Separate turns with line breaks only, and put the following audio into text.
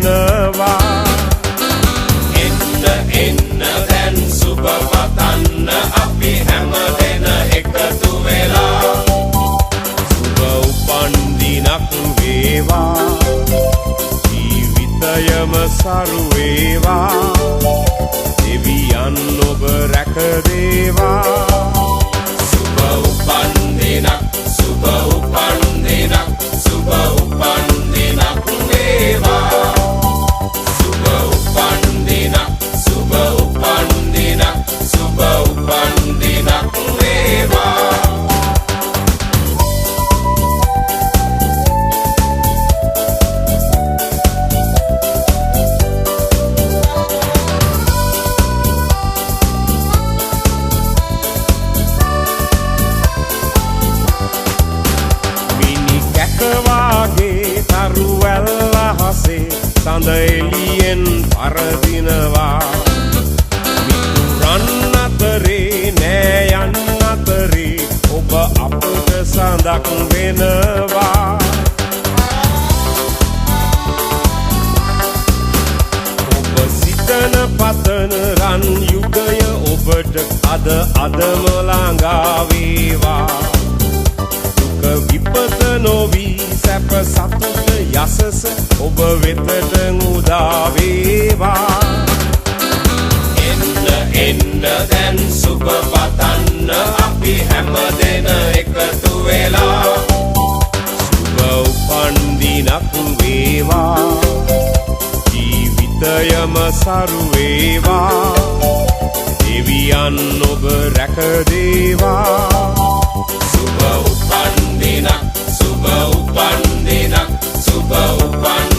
වෙනවා
එන්න දැන් සුබ පතන්න අපි හැම දෙන එකතු වෙලා
සුබ උපන් දිනක් වේවා ජීවිතයම සරු වේවා දෙවියන් ඔබ රැක දේවා
සුබ උපන් දිනක් සුබ උපන් දිනක් සුබ උපන් දිනක් වේවා සුබ උපන් දිනක් සුබ උපන් දිනක් සුබ උපන් දිනක් වේවා
කවාගේ තරුවැල්ල හසේ සඳ එළියෙන් පරදිනවා මිතුරන් අතරේ නෑයන් අතරේ ඔබ අපට සඳක් වෙනවා ඔබ සිතන පතන රන් යුගය ඔබට අදම ළඟා වේවා විපත නොවී සැප සතුට යසස ඔබ වෙතට උදා වේවා
එන්න දැන් සුබ පතන්න අපි හැම දෙන එකතු වෙලා
සුබ උපන් දිනක් වේවා ජීවිතයම සරු වේවා දෙවියන් ඔබ රැක දේවා
සුබ උපන් දිනක් සුබ උපන් දිනක් සුබ උපන්